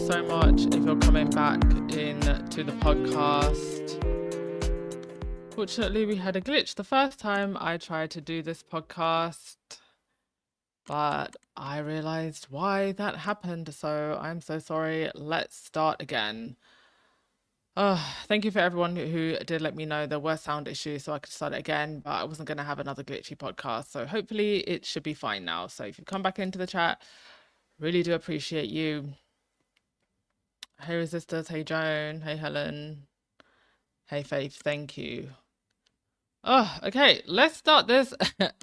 so much if you're coming back in to the podcast. Fortunately, we had a glitch the first time I tried to do this podcast, but I realized why that happened, so I'm so sorry. Let's start again. Thank you for everyone who did let me know there were sound issues so I could start it again, but I wasn't going to have another glitchy podcast, so hopefully it should be fine now. So if you come back into the chat, really do appreciate you. Hey Resistors, hey Joan, hey Helen, hey Faith, thank you. Okay, let's start this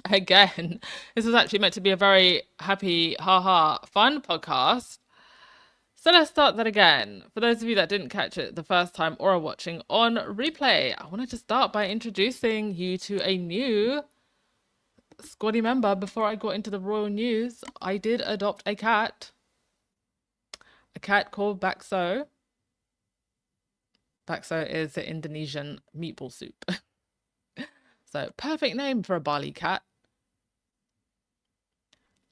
again. This was actually meant to be a very happy, fun podcast. So let's start that again. For those of you that didn't catch it the first time or are watching on replay, I wanted to start by introducing you to a new squaddy member. Before I got into the royal news, I did adopt a cat called Bakso. Bakso is the Indonesian meatball soup. So perfect name for a Bali cat.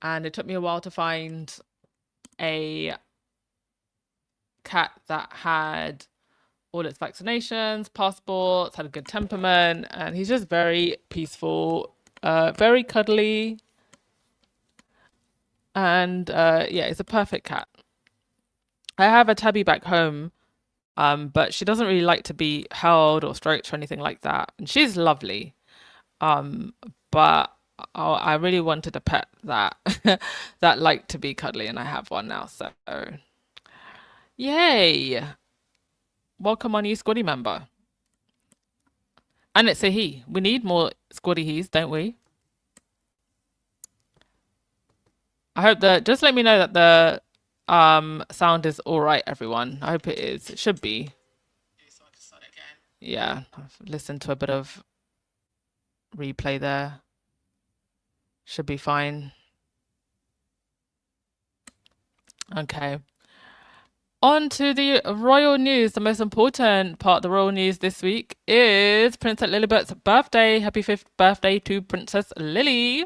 And it took me a while to find a cat that had all its vaccinations, passports, had a good temperament, and he's just very peaceful, very cuddly. And yeah, it's a perfect cat. I have a tabby back home, but she doesn't really like to be held or stroked or anything like that. And she's lovely. But I really wanted a pet that that liked to be cuddly, and I have one now. So, yay! Welcome our new squaddy member. And it's a he. We need more squaddy he's, don't we? I hope that, just let me know that the sound is all right, everyone. I hope it is. It should be. Yeah, I've listened to a bit of replay there. Should be fine. Okay. On to the royal news. The most important part of the royal news this week is Princess Lilibet's birthday. Happy 5th birthday to Princess Lily.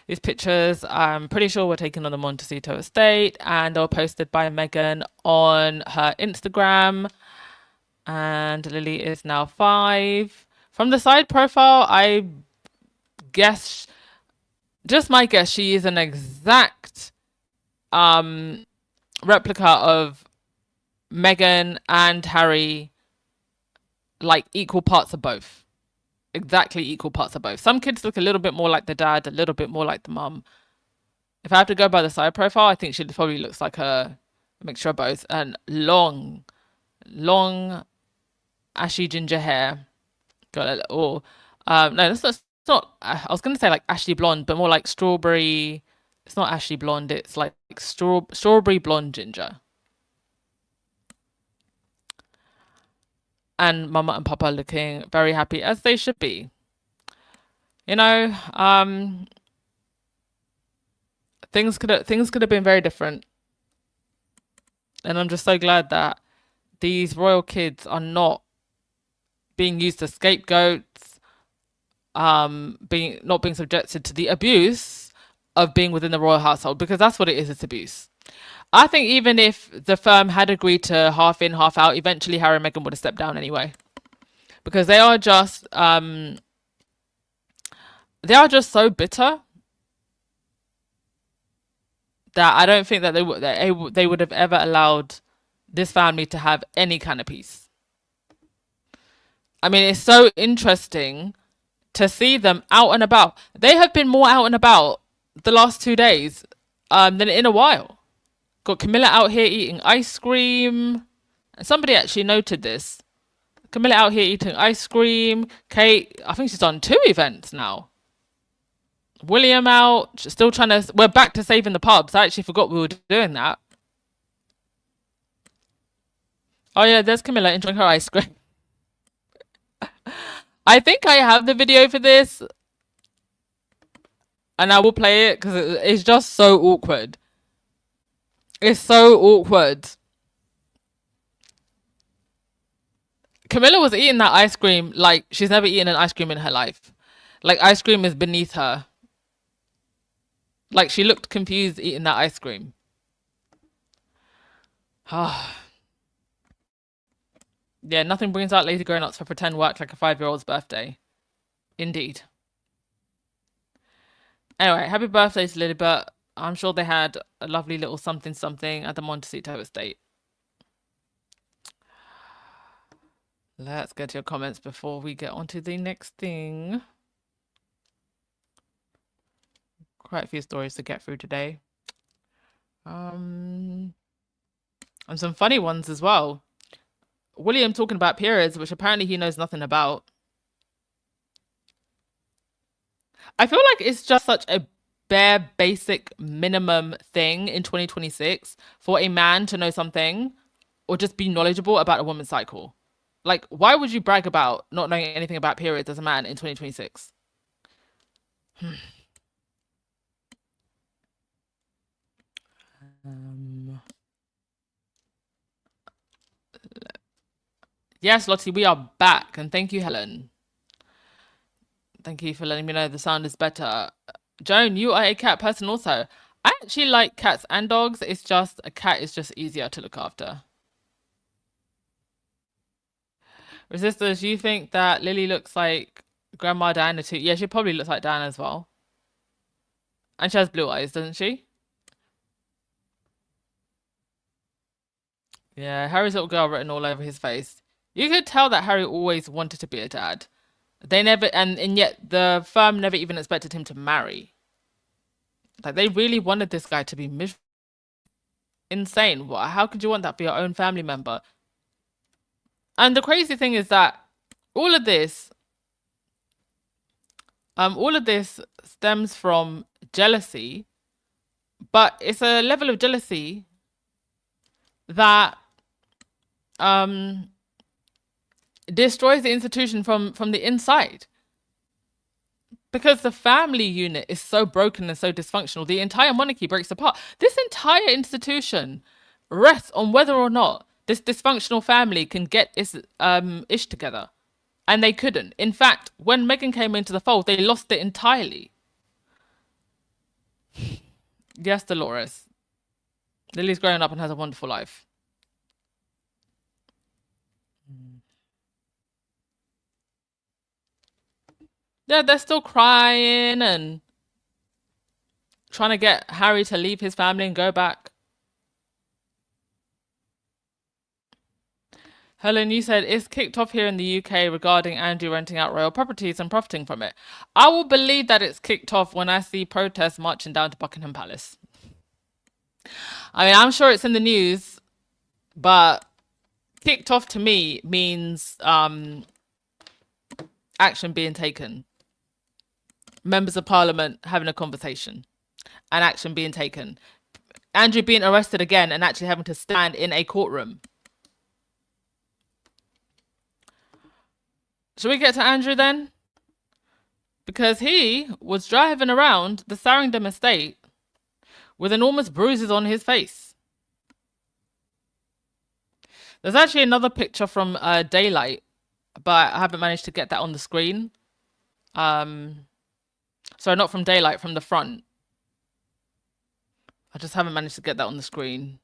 These pictures, I'm pretty sure, were taken on the Montecito estate, and they were posted by Meghan on her Instagram. And Lily is now 5. From the side profile, I guess, just my guess, she is an exact replica of Meghan and Harry, like equal parts of both. Exactly equal parts of both. Some kids look a little bit more like the dad, a little bit more like the mum. If I have to go by the side profile, I think she probably looks like a mixture of both. And long, ashy ginger hair. Got a little, no, that's not, it's not, I was going to say like ashy blonde, but more like strawberry. It's not ashy blonde, it's like strawberry blonde ginger. And Mama and Papa looking very happy, as they should be. You know, things could have been very different. And I'm just so glad that these royal kids are not being used as scapegoats, not being subjected to the abuse of being within the royal household, because that's what it is, it's abuse. I think even if the firm had agreed to half in, half out, eventually Harry and Meghan would have stepped down anyway. Because they are just so bitter that I don't think that they would have ever allowed this family to have any kind of peace. I mean, it's so interesting to see them out and about. They have been more out and about the last 2 days than in a while. Got Camilla out here eating ice cream. Somebody actually noted this. Camilla out here eating ice cream. Kate, I think she's on 2 events now. William out, still trying to... We're back to saving the pubs. I actually forgot we were doing that. Oh yeah, there's Camilla enjoying her ice cream. I think I have the video for this. And I will play it because it's just so awkward. It's so awkward. Camilla was eating that ice cream like she's never eaten an ice cream in her life. Like ice cream is beneath her. Like she looked confused eating that ice cream. Yeah, nothing brings out lazy grown-ups for pretend work like a 5-year-old's birthday. Indeed. Anyway, happy birthday to Lilibet. I'm sure they had a lovely little something something at the Montecito estate. Let's get to your comments before we get on to the next thing. Quite a few stories to get through today. And some funny ones as well. William talking about periods, which apparently he knows nothing about. I feel like it's just such a bare basic minimum thing in 2026 for a man to know something or just be knowledgeable about a woman's cycle. Like, why would you brag about not knowing anything about periods as a man in 2026? Yes, Lottie, we are back. And thank you, Helen. Thank you for letting me know the sound is better. Joan, you are a cat person also. I actually like cats and dogs. It's just a cat is just easier to look after. Resistors, you think that Lily looks like Grandma Diana too? Yeah, she probably looks like Diana as well. And she has blue eyes, doesn't she? Yeah, Harry's little girl written all over his face. You could tell that Harry always wanted to be a dad. They never, and yet the firm never even expected him to marry. Like, they really wanted this guy to be insane. How could you want that for your own family member? And the crazy thing is that all of this stems from jealousy, but it's a level of jealousy that destroys the institution from the inside. Because the family unit is so broken and so dysfunctional, the entire monarchy breaks apart. This entire institution rests on whether or not this dysfunctional family can get its ish together. And they couldn't. In fact, when Meghan came into the fold, they lost it entirely. Yes, Dolores. Lily's growing up and has a wonderful life. Yeah, they're still crying and trying to get Harry to leave his family and go back. Helen, you said it's kicked off here in the UK regarding Andrew renting out royal properties and profiting from it. I will believe that it's kicked off when I see protests marching down to Buckingham Palace. I mean, I'm sure it's in the news, but kicked off to me means action being taken. Members of Parliament having a conversation and action being taken. Andrew being arrested again and actually having to stand in a courtroom. Should we get to Andrew then? Because he was driving around the Sarrington estate with enormous bruises on his face. There's actually another picture from daylight, but I haven't managed to get that on the screen. Sorry, not from daylight, from the front. I just haven't managed to get that on the screen.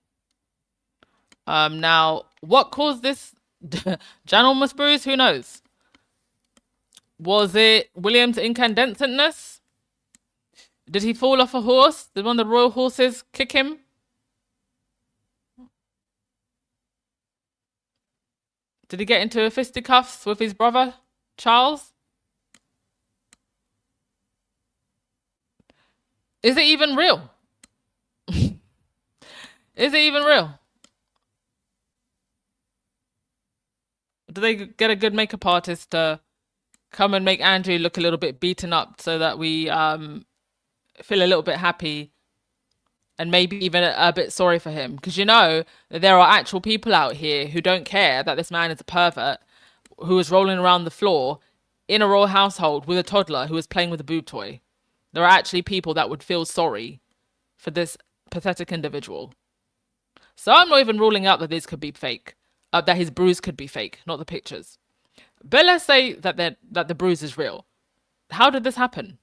Now, what caused this ginormous bruise? Who knows? Was it William's incandescentness? Did he fall off a horse? Did one of the royal horses kick him? Did he get into fisticuffs with his brother, Charles? Is it even real? Is it even real? Do they get a good makeup artist to come and make Andrew look a little bit beaten up so that we feel a little bit happy and maybe even a bit sorry for him? Because you know that there are actual people out here who don't care that this man is a pervert who is rolling around the floor in a royal household with a toddler who is playing with a boob toy. There are actually people that would feel sorry for this pathetic individual. So I'm not even ruling out that this could be fake, that his bruise could be fake, not the pictures. But let's say that the bruise is real. How did this happen?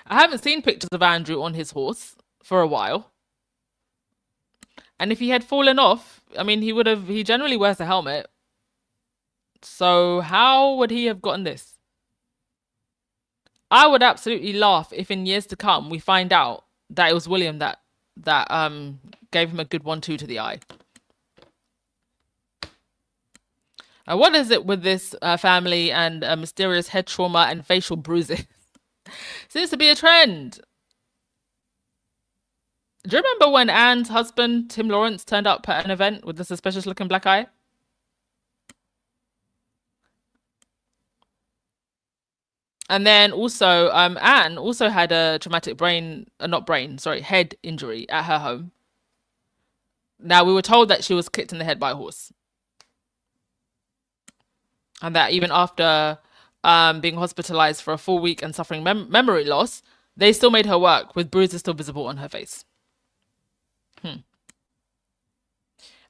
I haven't seen pictures of Andrew on his horse for a while. And if he had fallen off, I mean, he generally wears a helmet. So how would he have gotten this? I would absolutely laugh if in years to come we find out that it was William that gave him a good 1-2 to the eye. What is it with this family and mysterious head trauma and facial bruising? Seems to be a trend. Do you remember when Anne's husband, Tim Lawrence, turned up at an event with the suspicious looking black eye? And then also, Anne also had a traumatic head injury at her home. Now, we were told that she was kicked in the head by a horse. And that even after being hospitalized for a full week and suffering memory loss, they still made her work with bruises still visible on her face.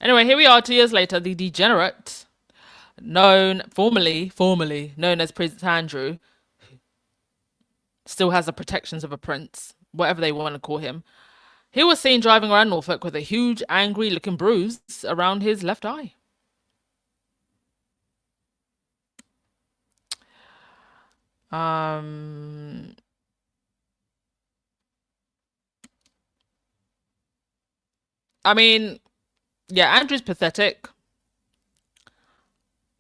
Anyway, here we are 2 years later. The degenerate, formerly known as Prince Andrew, still has the protections of a prince, whatever they want to call him. He was seen driving around Norfolk with a huge, angry-looking bruise around his left eye. I mean, yeah, Andrew's pathetic,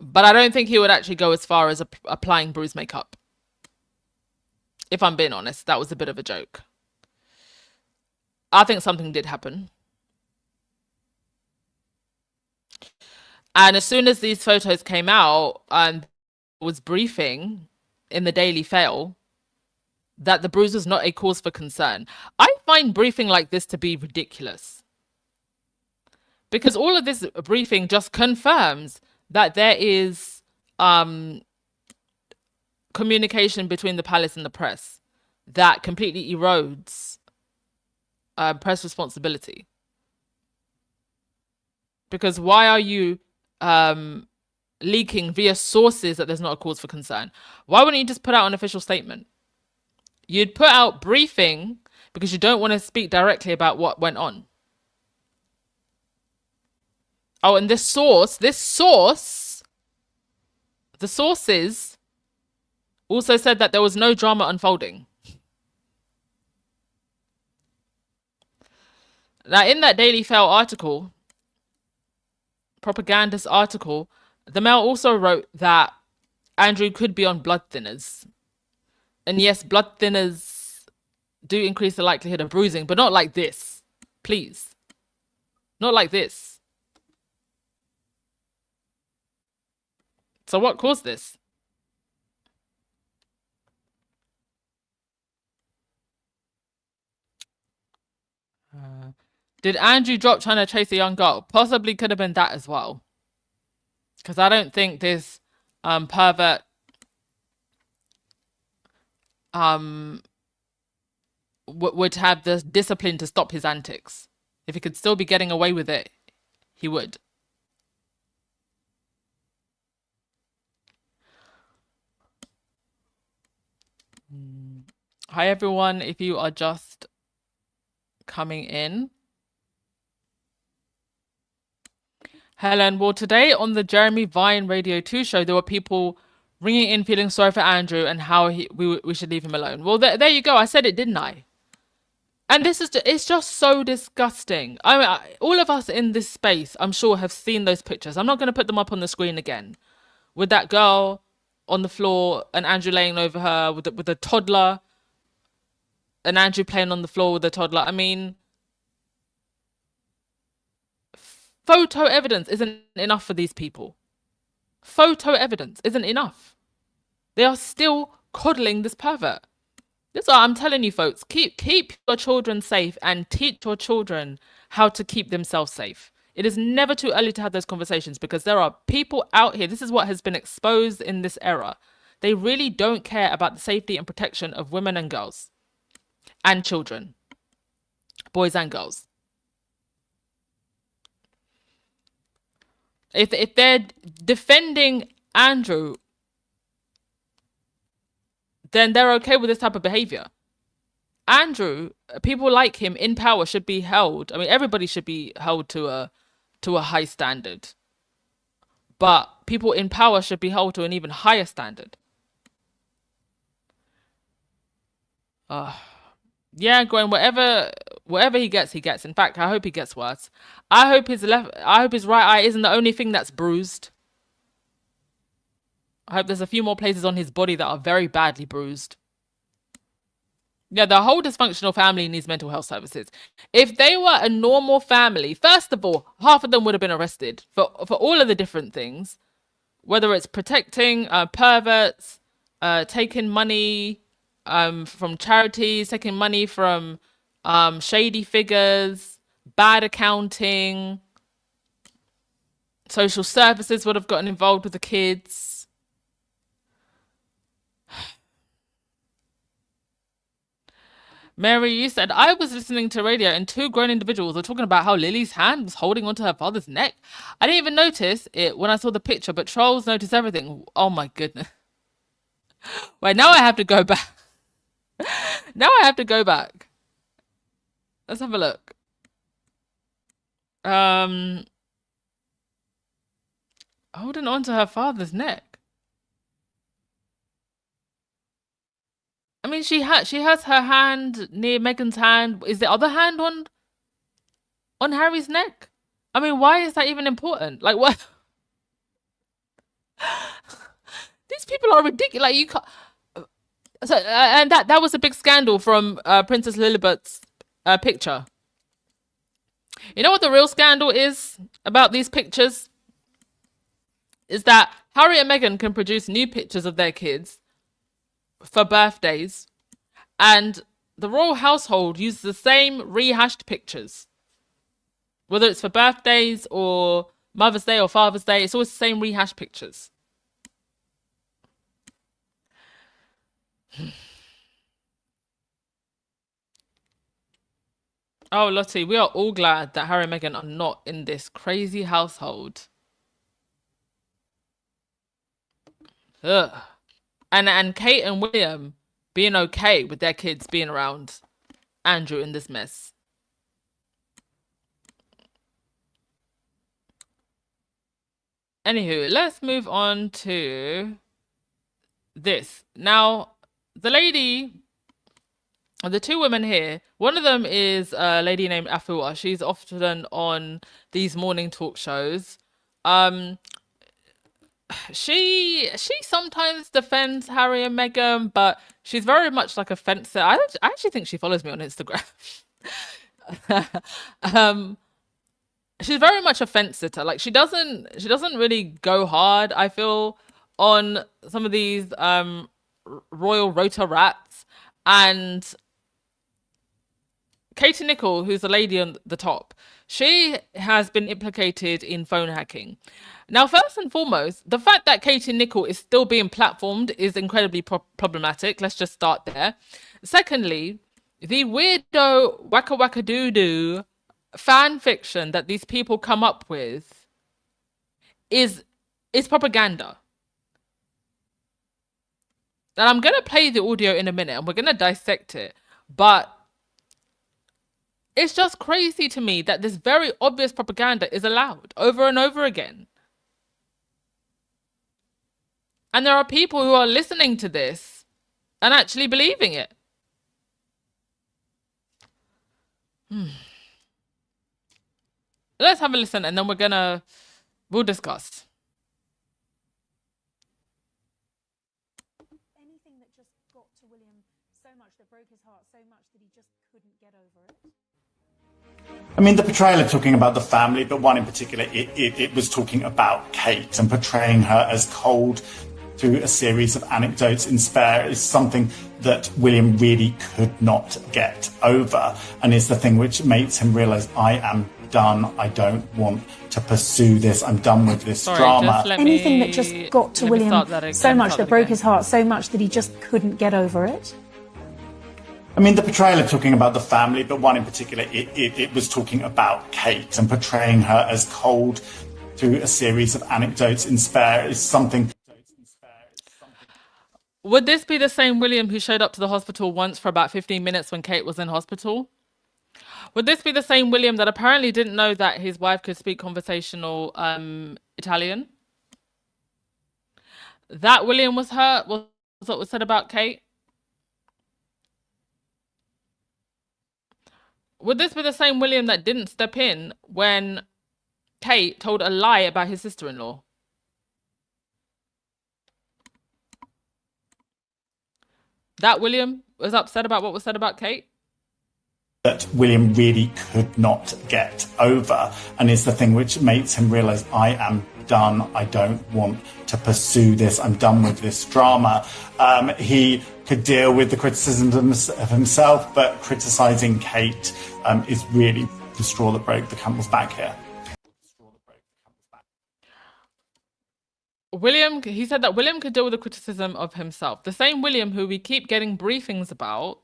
but I don't think he would actually go as far as applying bruise makeup. If I'm being honest, that was a bit of a joke. I think something did happen. And as soon as these photos came out, and was briefing in the Daily Fail that the bruise was not a cause for concern. I find briefing like this to be ridiculous. Because all of this briefing just confirms that there is communication between the palace and the press that completely erodes press responsibility. Because why are you leaking via sources that there's not a cause for concern? Why wouldn't you just put out an official statement? You'd put out briefing because you don't want to speak directly about what went on. Oh, and the sources also said that there was no drama unfolding. Now, in that Daily Fail article, propagandist article, the Mail also wrote that Andrew could be on blood thinners. And yes, blood thinners do increase the likelihood of bruising, but not like this. Please. Not like this. So what caused this? Did Andrew drop trying to chase a young girl? Possibly could have been that as well. Because I don't think this pervert would have the discipline to stop his antics. If he could still be getting away with it, he would. Hi everyone, if you are just coming in. Helen, well, today on the Jeremy Vine Radio 2 show, there were people ringing in feeling sorry for Andrew and how we should leave him alone. Well, there you go. I said it, didn't I? And it's just so disgusting. I mean, all of us in this space, I'm sure, have seen those pictures. I'm not going to put them up on the screen again. With that girl on the floor and Andrew laying over her with a toddler and Andrew playing on the floor with a toddler. I mean, photo evidence isn't enough for these people. Photo evidence isn't enough. They are still coddling this pervert. That's what I'm telling you, folks. Keep your children safe and teach your children how to keep themselves safe. It is never too early to have those conversations because there are people out here. This is what has been exposed in this era. They really don't care about the safety and protection of women and girls and children, boys and girls. If they're defending Andrew, then they're okay with this type of behavior. Andrew, people like him in power should be held. I mean, everybody should be held to a high standard, but people in power should be held to an even higher standard. Yeah, going whatever he gets, he gets. In fact, I hope he gets worse. I hope his right eye isn't the only thing that's bruised. I hope there's a few more places on his body that are very badly bruised. Yeah, the whole dysfunctional family needs mental health services. If they were a normal family, first of all, half of them would have been arrested for all of the different things, whether it's protecting perverts, taking money from charities, taking money from shady figures, bad accounting, social services would have gotten involved with the kids. Mary, you said, I was listening to radio and two grown individuals were talking about how Lily's hand was holding onto her father's neck. I didn't even notice it when I saw the picture, but trolls notice everything. Oh my goodness. Wait, now I have to go back. Now I have to go back. Let's have a look. Um, Holding onto her father's neck. I mean, she has her hand near Megan's hand. Is the other hand on Harry's neck? I mean, why is that even important? Like, what? These people are ridiculous. Like, you can't. So, and that was a big scandal from Princess Lilibet's picture. You know what the real scandal is about these pictures? Is that Harry and Meghan can produce new pictures of their kids for birthdays, and the royal household uses the same rehashed pictures, whether it's for birthdays or Mother's Day or Father's Day. It's always the same rehashed pictures. Oh, Lottie, we are all glad that Harry and Meghan are not in this crazy household. Ugh. And Kate and William being okay with their kids being around Andrew in this mess. Anywho, let's move on to this. Now, the two women here, one of them is a lady named Afua. She's often on these morning talk shows. Um, she sometimes defends Harry and Meghan, but she's very much like a fencer. I actually think she follows me on Instagram. um, she's very much a fence sitter. Like, she doesn't really go hard, I feel, on some of these royal rota rats. And Katie Nicholl, who's the lady on the top, she has been implicated in phone hacking. Now, first and foremost, the fact that Katie Nicholl is still being platformed is incredibly problematic. Let's just start there. Secondly, the weirdo wacka wacka doo doo fan fiction that these people come up with is propaganda. And I'm gonna play the audio in a minute and we're gonna dissect it. But it's just crazy to me that this very obvious propaganda is allowed over and over again. And there are people who are listening to this and actually believing it. Let's have a listen and then we'll discuss. Anything that just got to William so much, that broke his heart so much that he just couldn't get over it. I mean, the portrayal of talking about the family, but one in particular, it was talking about Kate and portraying her as cold through a series of anecdotes in Spare is something that William really could not get over, and is the thing which makes him realise, I am done. I don't want to pursue this. I'm done with this drama. Anything that just got to William so much, that broke his heart so much that he just couldn't get over it. I mean, the portrayal of talking about the family, but one in particular, it was talking about Kate and portraying her as cold through a series of anecdotes in Spare is something. Would this be the same William who showed up to the hospital once for about 15 minutes when Kate was in hospital? Would this be the same William that apparently didn't know that his wife could speak conversational Italian? That William was hurt, was what was said about Kate? Would this be the same William that didn't step in when Kate told a lie about his sister-in-law? That William was upset about what was said about Kate? That William really could not get over, and is the thing which makes him realise, I am done, I don't want to pursue this, I'm done with this drama. He could deal with the criticisms of himself, but criticising Kate is really the straw that broke the camel's back here. He said that William could deal with the criticism of himself. The same William who we keep getting briefings about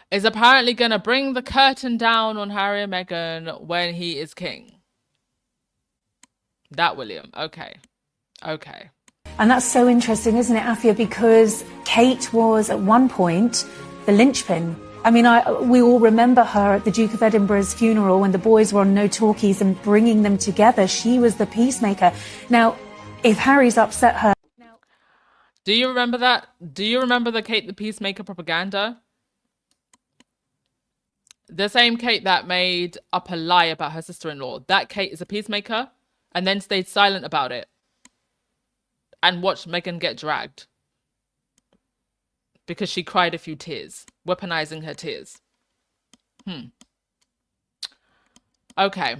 is apparently going to bring the curtain down on Harry and Meghan when he is king. That William. Okay. Okay. And that's so interesting, isn't it, Afia? Because Kate was at one point the linchpin. I mean, we all remember her at the Duke of Edinburgh's funeral when the boys were on no talkies and bringing them together. She was the peacemaker. Now, if Harry's upset her... Do you remember that? Do you remember the Kate the Peacemaker propaganda? The same Kate that made up a lie about her sister-in-law. That Kate is a peacemaker and then stayed silent about it and watched Meghan get dragged because she cried a few tears, weaponizing her tears. Okay.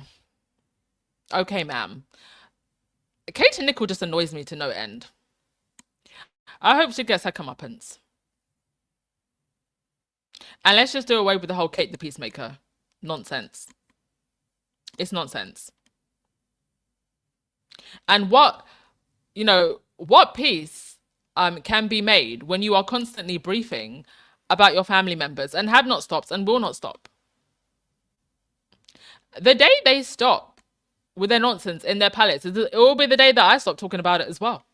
Okay, ma'am. Kate and Nicole just annoys me to no end. I hope she gets her comeuppance. And let's just do away with the whole Kate the Peacemaker nonsense. It's nonsense. And what peace can be made when you are constantly briefing about your family members and have not stopped and will not stop? The day they stop with their nonsense in their palace, it will be the day that I stop talking about it as well.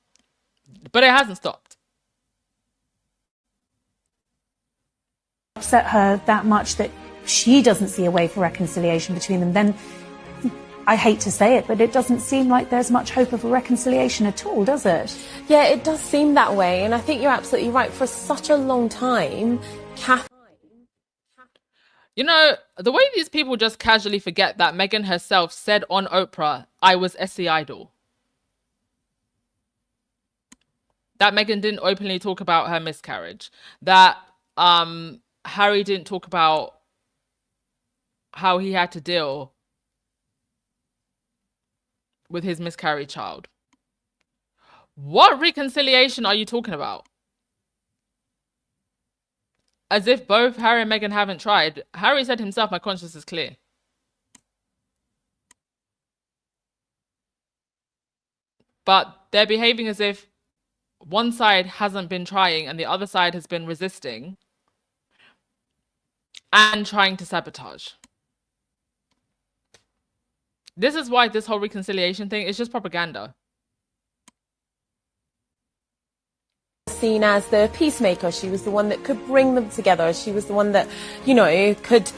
But it hasn't stopped. Upset her that much that she doesn't see a way for reconciliation between them, then I hate to say it, but it doesn't seem like there's much hope of a reconciliation at all, does it? Yeah, it does seem that way, and I think you're absolutely right. For such a long time, You know, the way these people just casually forget that Meghan herself said on Oprah, I was Essie Idol. That Meghan didn't openly talk about her miscarriage. That Harry didn't talk about how he had to deal with his miscarried child. What reconciliation are you talking about? As if both Harry and Meghan haven't tried. Harry said himself, my conscience is clear. But they're behaving as if one side hasn't been trying and the other side has been resisting and trying to sabotage. This is why this whole reconciliation thing is just propaganda. Seen as the peacemaker, she was the one that could bring them together. She was the one that, could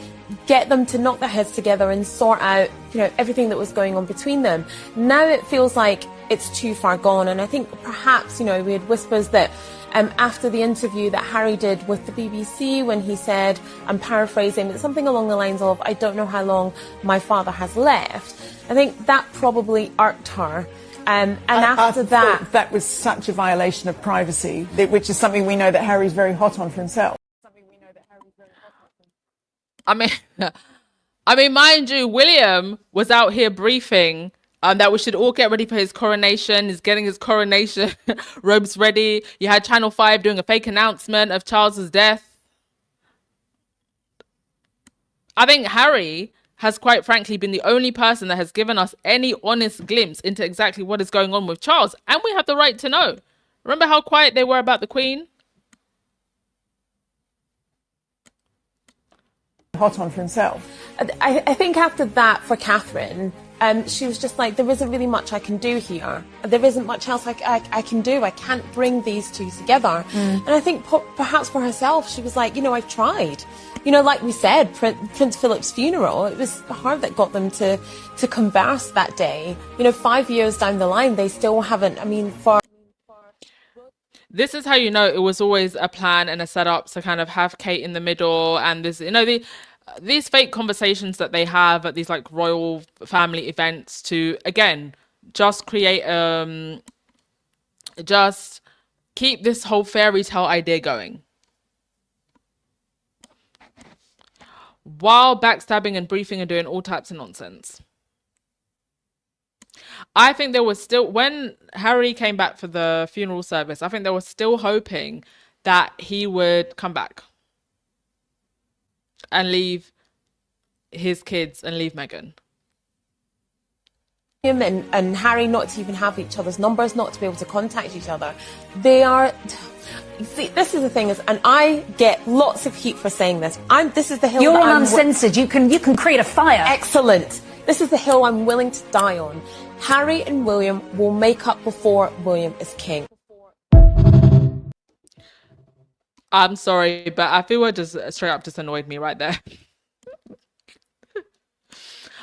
get them to knock their heads together and sort out, everything that was going on between them. Now it feels like it's too far gone, and I think perhaps, we had whispers that after the interview that Harry did with the BBC when he said, I'm paraphrasing, but something along the lines of, I don't know how long my father has left. I think that probably irked her. And after that... that was such a violation of privacy, which is something we know that Harry's very hot on for himself. I mean, mind you, William was out here briefing that we should all get ready for his coronation. He's getting his coronation robes ready. You had Channel 5 doing a fake announcement of Charles's death. I think Harry has quite frankly been the only person that has given us any honest glimpse into exactly what is going on with Charles. And we have the right to know. Remember how quiet they were about the Queen? Hot on for himself. I think after that, for Catherine, she was just like, there isn't really much I can do here. There isn't much else I can do. I can't bring these two together. And I think perhaps for herself, she was like, I've tried. Like we said, Prince Philip's funeral, it was her that got them to converse that day. 5 years down the line, they still haven't, This is how you know it was always a plan and a setup to kind of have Kate in the middle, and this, these fake conversations that they have at these like royal family events to, again, just create, just keep this whole fairy tale idea going. While backstabbing and briefing and doing all types of nonsense. I think there was still, when Harry came back for the funeral service, I think they were still hoping that he would come back and leave his kids and leave Meghan. Him and Harry not to even have each other's numbers, not to be able to contact each other. They are... See, this is the thing, and I get lots of heat for saying this. This is the hill. You're on Uncensored. You can create a fire. Excellent. This is the hill I'm willing to die on. Harry and William will make up before William is king. I'm sorry, but I feel it just straight up just annoyed me right there.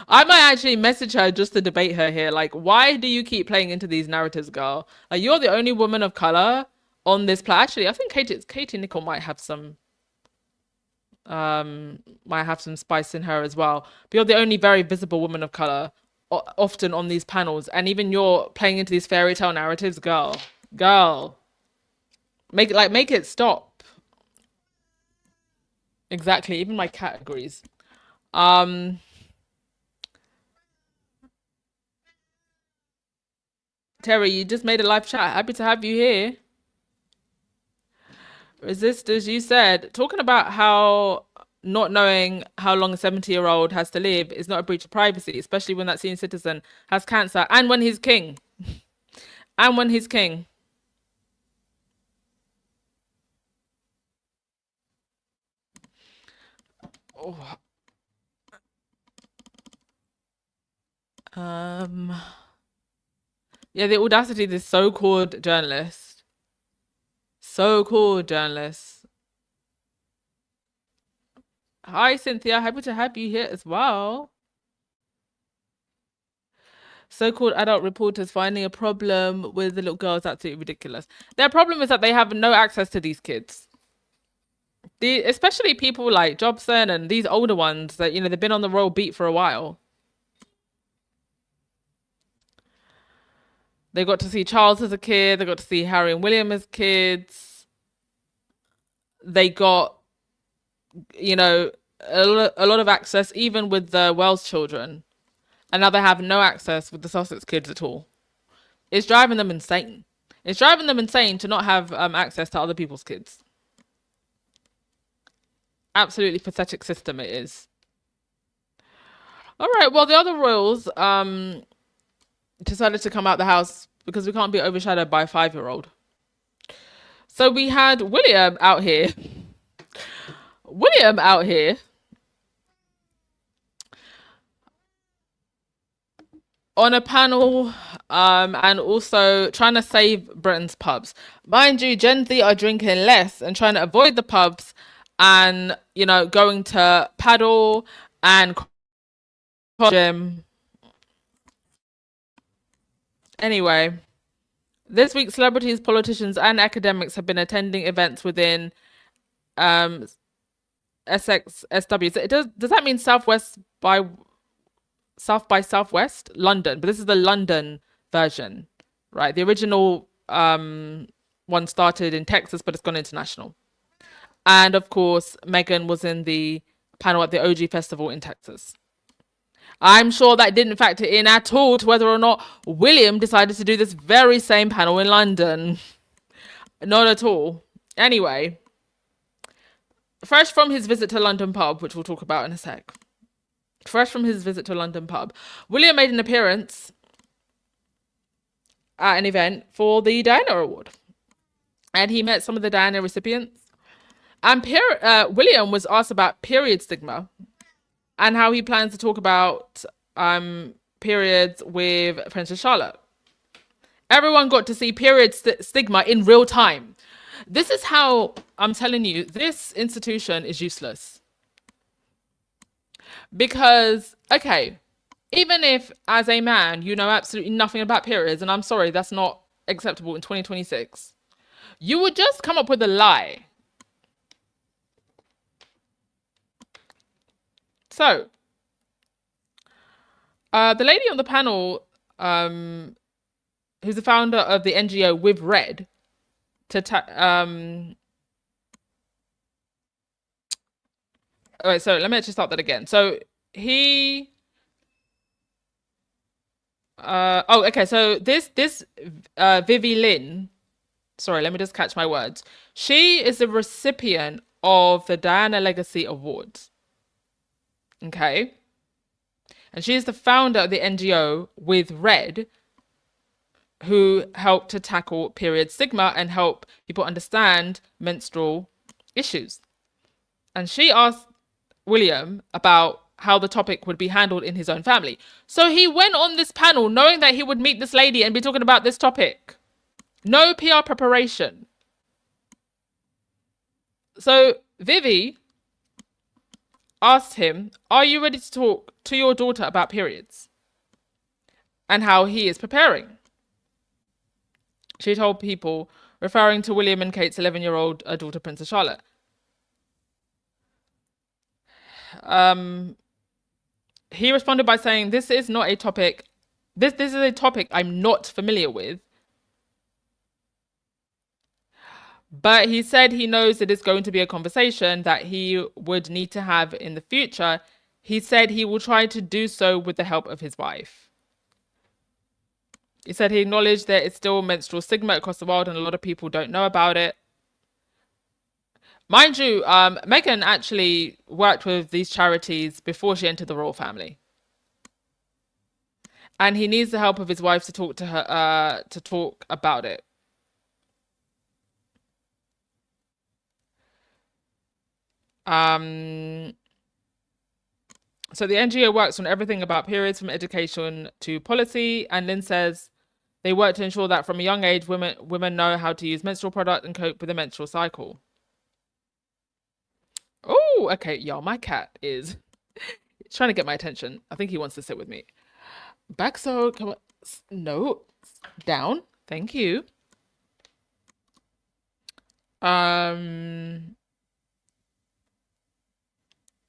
I might actually message her just to debate her here. Like, why do you keep playing into these narratives, girl? Like, you're the only woman of color on this play. Actually, I think Katie Nicholl might have some spice in her as well. But you're the only very visible woman of color often on these panels, and even you're playing into these fairy tale narratives, girl. Make it stop. Exactly. Even my cat agrees. Terry, you just made a live chat. Happy to have you here. Resistors, you said, talking about how not knowing how long a 70-year-old has to live is not a breach of privacy, especially when that senior citizen has cancer and when he's king. And when he's king. Oh. Yeah, the audacity of this so-called journalist. So-called journalist. Hi, Cynthia. Happy to have you here as well. So-called adult reporters finding a problem with the little girl is absolutely ridiculous. Their problem is that they have no access to these kids. Especially people like Jobson and these older ones that, they've been on the royal beat for a while. They got to see Charles as a kid. They got to see Harry and William as kids. They got, a lot of access, even with the Wells children. And now they have no access with the Sussex kids at all. It's driving them insane. It's driving them insane to not have access to other people's kids. Absolutely pathetic system it is. All right, well, the other royals decided to come out the house because we can't be overshadowed by a 5-year-old. So we had William out here. On a panel and also trying to save Britain's pubs. Mind you, Gen Z are drinking less and trying to avoid the pubs and, going to paddle and gym. Anyway, this week celebrities, politicians and academics have been attending events within Essex SW. So does that mean South by Southwest London? But this is the London version, right? The original one started in Texas, but it's gone international. And of course, Meghan was in the panel at the OG Festival in Texas. I'm sure that didn't factor in at all to whether or not William decided to do this very same panel in London. Not at all. Anyway, fresh from his visit to London pub, which we'll talk about in a sec. Fresh from his visit to London pub, William made an appearance at an event for the Diana Award. And he met some of the Diana recipients. And William was asked about period stigma and how he plans to talk about periods with Princess Charlotte. Everyone got to see period stigma in real time. This is how I'm telling you, this institution is useless. Because, okay, even if as a man you know absolutely nothing about periods, and I'm sorry, that's not acceptable in 2026, you would just come up with a lie. So, the lady on the panel, who's the founder of the NGO With Red, all right, so let me actually start that again. So he, so this Vivi Lynn, sorry, let me just catch my words. She is the recipient of the Diana Legacy Awards. Okay. And she is the founder of the NGO With Red, who helped to tackle period stigma and help people understand menstrual issues. And she asked William about how the topic would be handled in his own family. So he went on this panel knowing that he would meet this lady and be talking about this topic. No PR preparation. So Vivi asked him, are you ready to talk to your daughter about periods and how he is preparing? She told people, referring to William and Kate's 11-year-old daughter, Princess Charlotte. He responded by saying, this is not a topic. This is a topic I'm not familiar with. But he said he knows it is going to be a conversation that he would need to have in the future. He said he will try to do so with the help of his wife. He said he acknowledged that it's still menstrual stigma across the world and a lot of people don't know about it. Mind you, Meghan actually worked with these charities before she entered the royal family. And he needs the help of his wife to talk to her, to talk about it. So the NGO works on everything about periods, from education to policy. And Lynn says they work to ensure that from a young age, women know how to use menstrual product and cope with the menstrual cycle. Oh, okay, y'all, my cat is trying to get my attention. I think he wants to sit with me. Back, so come on. No, down. Thank you.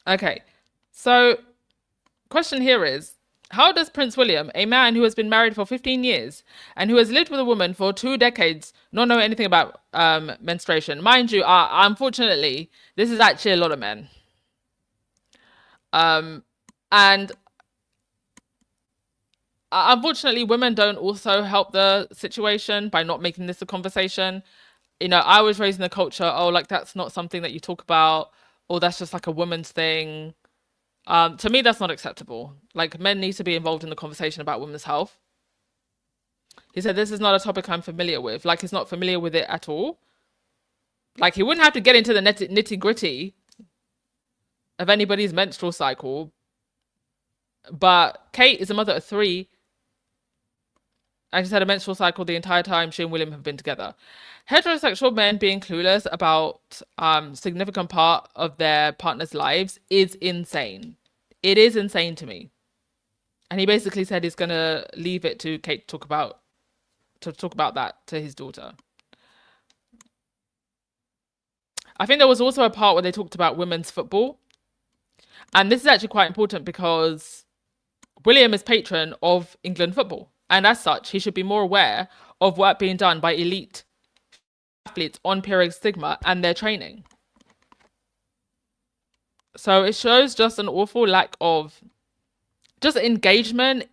Okay, so question here is, how does Prince William, a man who has been married for 15 years and who has lived with a woman for 2 decades, not know anything about menstruation? Mind you, unfortunately, this is actually a lot of men. And unfortunately, women don't also help the situation by not making this a conversation. You know, I was raised in the culture, oh, like that's not something that you talk about, or that's just like a woman's thing. To me, that's not acceptable. Like, men need to be involved in the conversation about women's health. He said, this is not a topic I'm familiar with. Like, he's not familiar with it at all. Like, he wouldn't have to get into the nitty gritty of anybody's menstrual cycle. But Kate is a mother of 3. And she's had a menstrual cycle the entire time she and William have been together. Heterosexual men being clueless about significant part of their partner's lives is insane. It is insane to me. And he basically said he's gonna leave it to Kate to talk about that to his daughter. I think there was also a part where they talked about women's football. And this is actually quite important because William is patron of England football. And as such, he should be more aware of work being done by elite athletes on period stigma and their training. So it shows just an awful lack of just engagement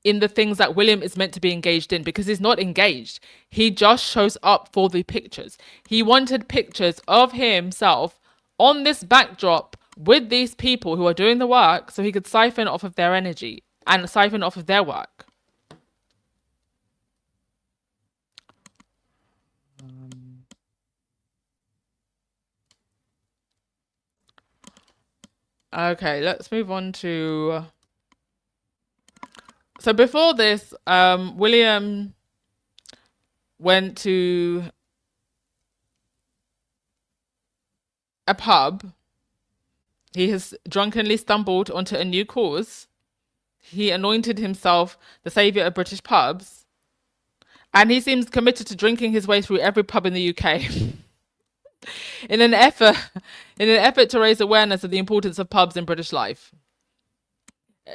in the things that William is meant to be engaged in, because he's not engaged. He just shows up for the pictures. He wanted pictures of himself on this backdrop with these people who are doing the work so he could siphon off of their energy and siphon off of their work. Okay, let's move on to So before this, William went to a pub. He has drunkenly stumbled onto a new cause. He anointed himself the savior of British pubs. And he seems committed to drinking his way through every pub in the UK. in an effort to raise awareness of the importance of pubs in British life.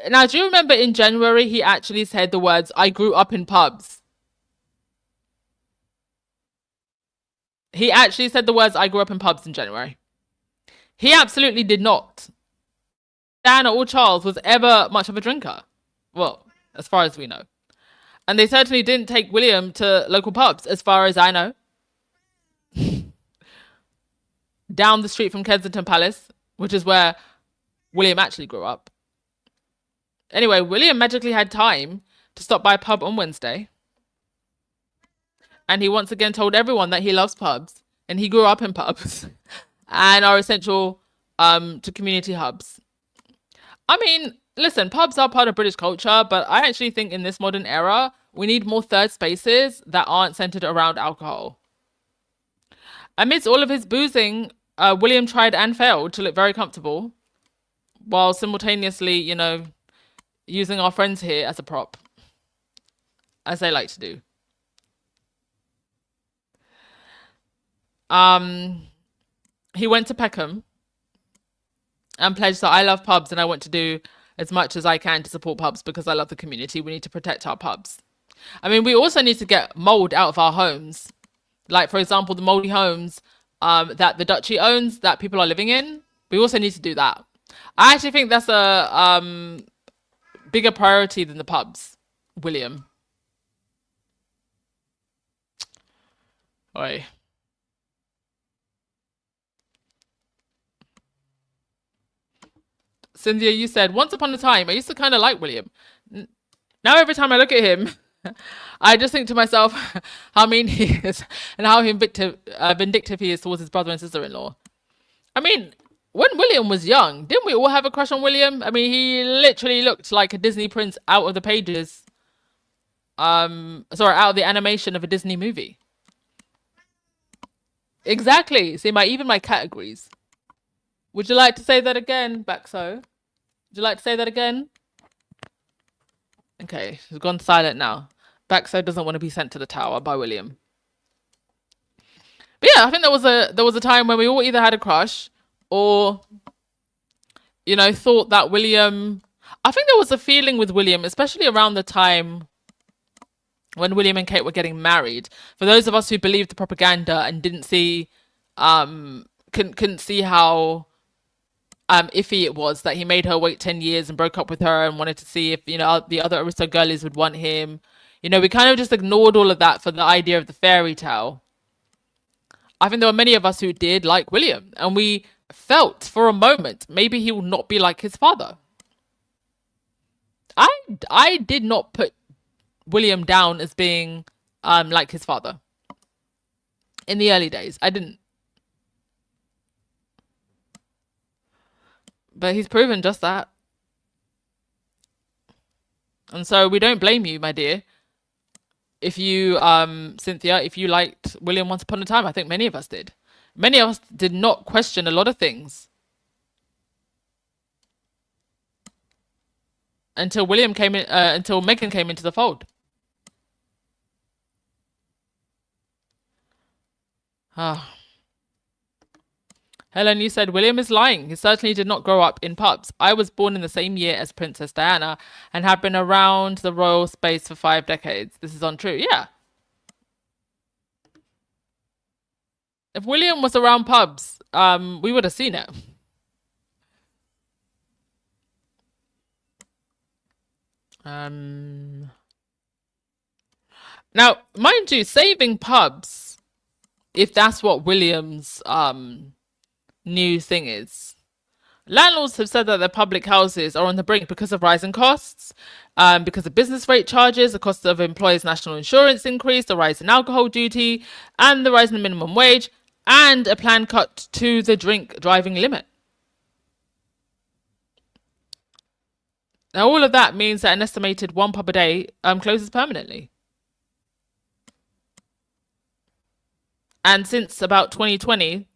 Now, do you remember in January he actually said the words, "I grew up in pubs"? He actually said the words, "I grew up in pubs" in January. He absolutely did not. Diana or Charles was ever much of a drinker. Well, as far as we know. And they certainly didn't take William to local pubs, as far as I know. Down the street from Kensington Palace, which is where William actually grew up. Anyway, William magically had time to stop by a pub on Wednesday. And he once again told everyone that he loves pubs. And he grew up in pubs. And are essential to community hubs. I mean, listen, pubs are part of British culture, but I actually think in this modern era, we need more third spaces that aren't centered around alcohol. Amidst all of his boozing, William tried and failed to look very comfortable, while simultaneously, you know, using our friends here as a prop, as they like to do. He went to Peckham and pledged that I love pubs and I want to do as much as I can to support pubs because I love the community. We need to protect our pubs. I mean, we also need to get mold out of our homes. Like, for example, the moldy homes that the Duchy owns that people are living in. We also need to do that. I actually think that's a bigger priority than the pubs, William. Oi. Cynthia, you said, once upon a time, I used to kind of like William. Now every time I look at him, I just think to myself how mean he is and how vindictive he is towards his brother and sister-in-law. I mean, when William was young, didn't we all have a crush on William? I mean, he literally looked like a Disney prince out of the pages. Out of the animation of a Disney movie. Exactly. See, even my categories. Would you like to say that again, Baxo? Would you like to say that again? Okay, she's gone silent now. Baxo doesn't want to be sent to the tower by William. But yeah, I think there was a time when we all either had a crush or, you know, thought that William... I think there was a feeling with William, especially around the time when William and Kate were getting married. For those of us who believed the propaganda and didn't see... couldn't see how... iffy it was that he made her wait 10 years and broke up with her and wanted to see if, you know, the other Aristo girlies would want him. You know, we kind of just ignored all of that for the idea of the fairy tale. I think there were many of us who did like William, and we felt for a moment maybe he will not be like his father. I did not put William down as being like his father. In the early days, I didn't. But he's proven just that. And so we don't blame you, my dear. If you, Cynthia, if you liked William once upon a time, I think many of us did. Many of us did not question a lot of things. Until William came in, until Meghan came into the fold. Ah. Helen, you said William is lying. He certainly did not grow up in pubs. I was born in the same year as Princess Diana and have been around the royal space for 5 decades. This is untrue. Yeah. If William was around pubs, we would have seen it. Now, mind you, saving pubs, if that's what William's new thing is. Landlords have said that their public houses are on the brink because of rising costs, because of business rate charges, the cost of employers' national insurance increase, the rise in alcohol duty, and the rise in the minimum wage, and a planned cut to the drink driving limit. Now, all of that means that an estimated one pub a day closes permanently. And since about 2020,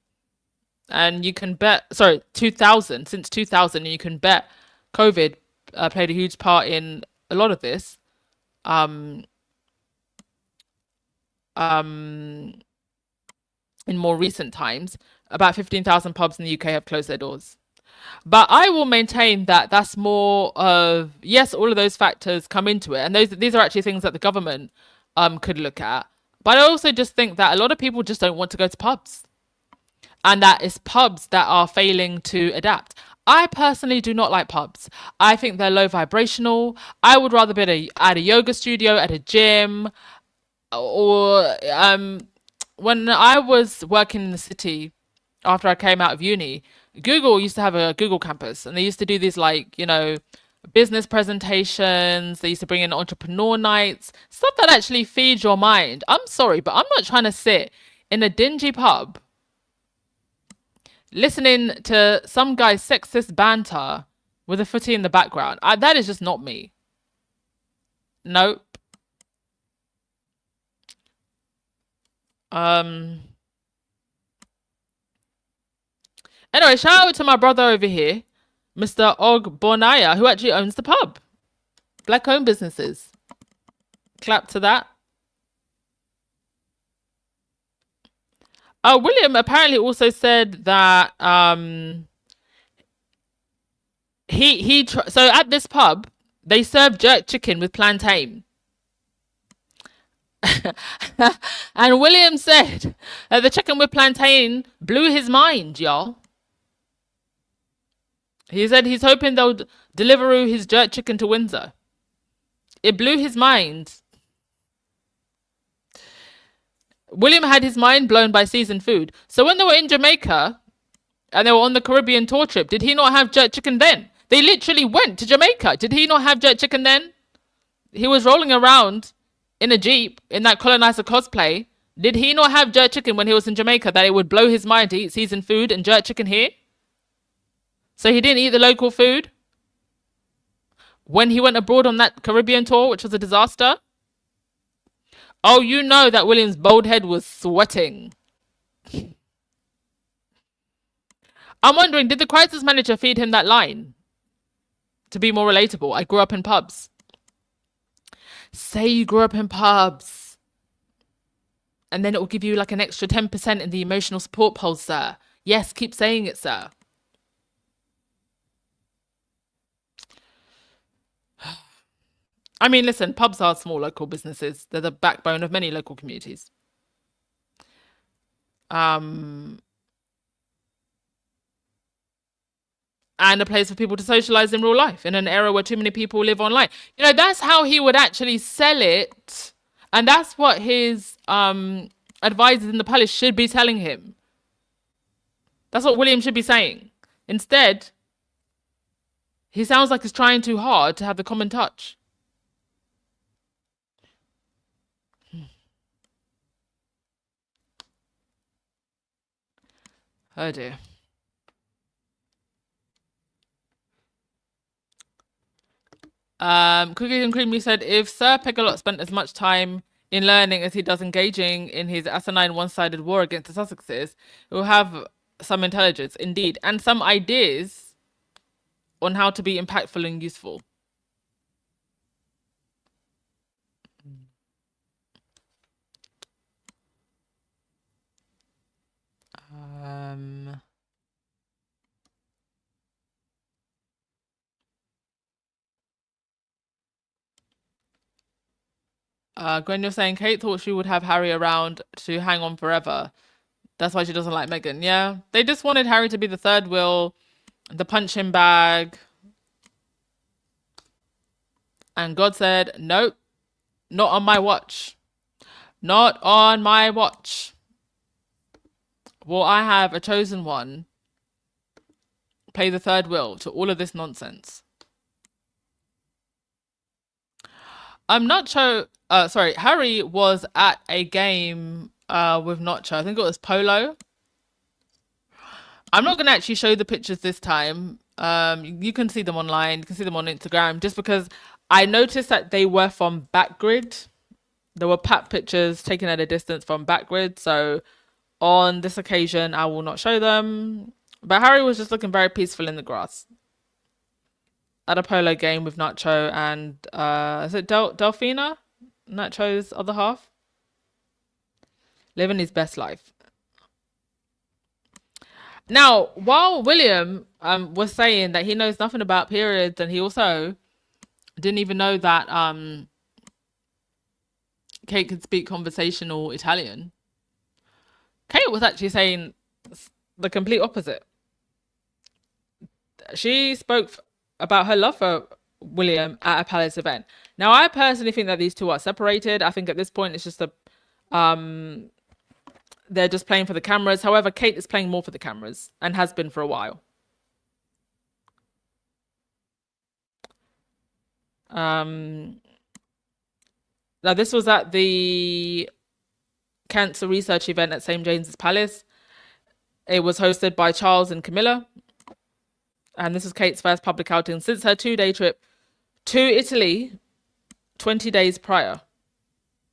and you can bet, sorry, 2000, since 2000, and you can bet COVID played a huge part in a lot of this. Um, in more recent times, about 15,000 pubs in the UK have closed their doors. But I will maintain that that's more of, yes, all of those factors come into it, and these are actually things that the government could look at. But I also just think that a lot of people just don't want to go to pubs, and that it's pubs that are failing to adapt. I personally do not like pubs. I think they're low vibrational. I would rather be at a yoga studio, at a gym, or when I was working in the city after I came out of uni, Google used to have a Google campus, and they used to do these, like, business presentations. They used to bring in entrepreneur nights, stuff that actually feeds your mind. I'm sorry, but I'm not trying to sit in a dingy pub listening to some guy's sexist banter with a footy in the background. That is just not me. Nope. Anyway, shout out to my brother over here, Mr. Og Bonaya, who actually owns the pub. Black-owned businesses. Clap to that. William apparently also said that so at this pub they serve jerk chicken with plantain. And William said that the chicken with plantain blew his mind, y'all. He said he's hoping they'll deliver his jerk chicken to Windsor. It blew his mind. William had his mind blown by seasoned food. So when they were in Jamaica and they were on the Caribbean tour trip, did he not have jerk chicken then? They literally went to Jamaica. Did he not have jerk chicken then? He was rolling around in a Jeep in that colonizer cosplay. Did he not have jerk chicken when he was in Jamaica, that it would blow his mind to eat seasoned food and jerk chicken here? So he didn't eat the local food when he went abroad on that Caribbean tour, which was a disaster? Oh, you know that William's bald head was sweating. I'm wondering, did the crisis manager feed him that line to be more relatable? I grew up in pubs. Say you grew up in pubs, and then it will give you like an extra 10% in the emotional support polls, sir. Yes, keep saying it, sir. I mean, listen, pubs are small local businesses. They're the backbone of many local communities. And a place for people to socialize in real life in an era where too many people live online. That's how he would actually sell it. And that's what his advisors in the palace should be telling him. That's what William should be saying. Instead, he sounds like he's trying too hard to have the common touch. Oh dear. Cookies and Creamy said, if Sir Pegalot spent as much time in learning as he does engaging in his asinine one-sided war against the Sussexes, he will have some intelligence, indeed, and some ideas on how to be impactful and useful. Gwen, you're saying Kate thought she would have Harry around to hang on forever. That's why she doesn't like Meghan. Yeah, they just wanted Harry to be the third wheel, the punching bag. And God said, nope, not on my watch. Not on my watch. Will I have a chosen one play the third wheel to all of this nonsense? Nacho, Harry was at a game with Nacho. I think it was polo. I'm not going to actually show the pictures this time. You can see them online. You can see them on Instagram. Just because I noticed that they were from Backgrid. There were pat pictures taken at a distance from Backgrid. So on this occasion, I will not show them. But Harry was just looking very peaceful in the grass at a polo game with Nacho and is it Delphina? Nacho's other half? Living his best life. Now, while William was saying that he knows nothing about periods, and he also didn't even know that Kate could speak conversational Italian, Kate was actually saying the complete opposite. She spoke about her love for William at a palace event. Now, I personally think that these two are separated. I think at this point it's just they're just playing for the cameras. However, Kate is playing more for the cameras and has been for a while. Now, this was at the cancer research event at St. James's Palace. It was hosted by Charles and Camilla. And this is Kate's first public outing since her 2-day trip to Italy 20 days prior.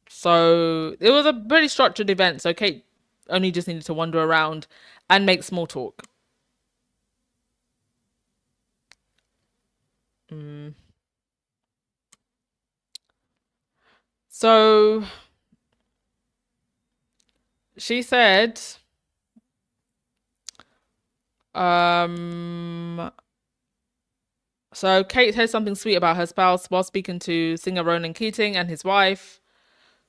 So it was a pretty structured event. So Kate only just needed to wander around and make small talk. So she said, so Kate said something sweet about her spouse while speaking to singer Ronan Keating and his wife,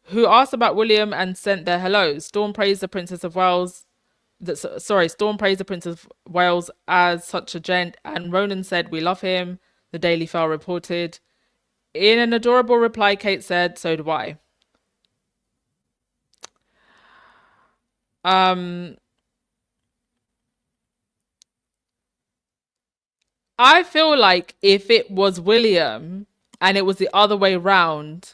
who asked about William and sent their hellos. Storm praised the Princess of Wales. Storm praised the Princess of Wales as such a gent, and Ronan said, "We love him." The Daily Mail reported. In an adorable reply, Kate said, "So do I." I feel like if it was William and it was the other way round,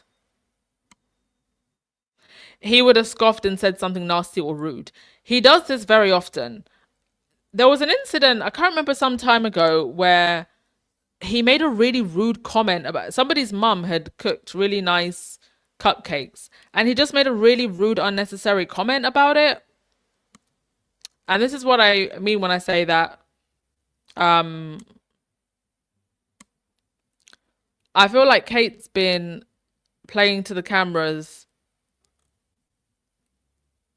he would have scoffed and said something nasty or rude. He does this very often. There was an incident, I can't remember, some time ago where he made a really rude comment about somebody's mum had cooked really nice cupcakes, and he just made a really rude, unnecessary comment about it. And this is what I mean when I say that I feel like Kate's been playing to the cameras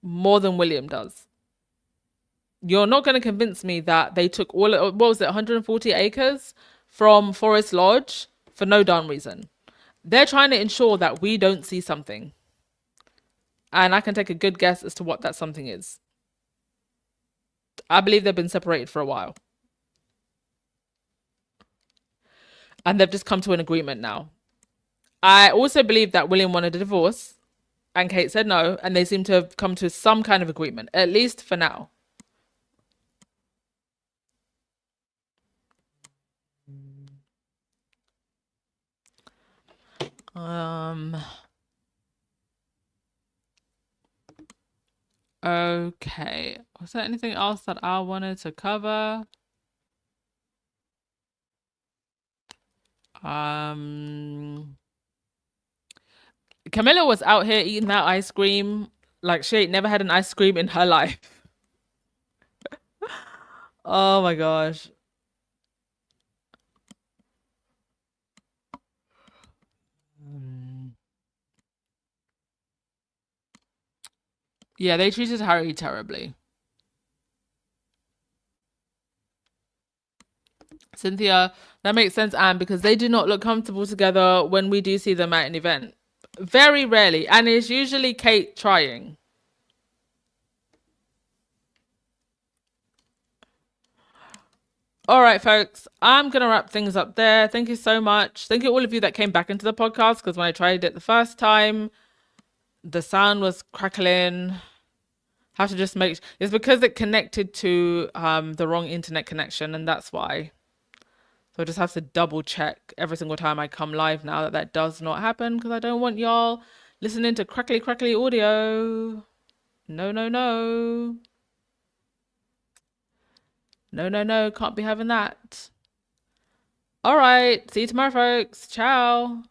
more than William does. You're not going to convince me that they took all, what was it, 140 acres from Forest Lodge for no darn reason. They're trying to ensure that we don't see something. And I can take a good guess as to what that something is. I believe they've been separated for a while. And they've just come to an agreement now. I also believe that William wanted a divorce and Kate said no, and they seem to have come to some kind of agreement, at least for now. Okay. Was there anything else that I wanted to cover? Camilla was out here eating that ice cream like she ain't never had an ice cream in her life. Oh my gosh. Yeah, they treated Harry terribly. Cynthia, that makes sense, Anne, because they do not look comfortable together when we do see them at an event. Very rarely. And it's usually Kate trying. All right, folks, I'm going to wrap things up there. Thank you so much. Thank you all of you that came back into the podcast, because when I tried it the first time, the sound was crackling. Have to just make... It's because it connected to the wrong internet connection, and that's why. So I just have to double check every single time I come live now that that does not happen, because I don't want y'all listening to crackly audio. No, no, no. No, no, no. Can't be having that. All right. See you tomorrow, folks. Ciao.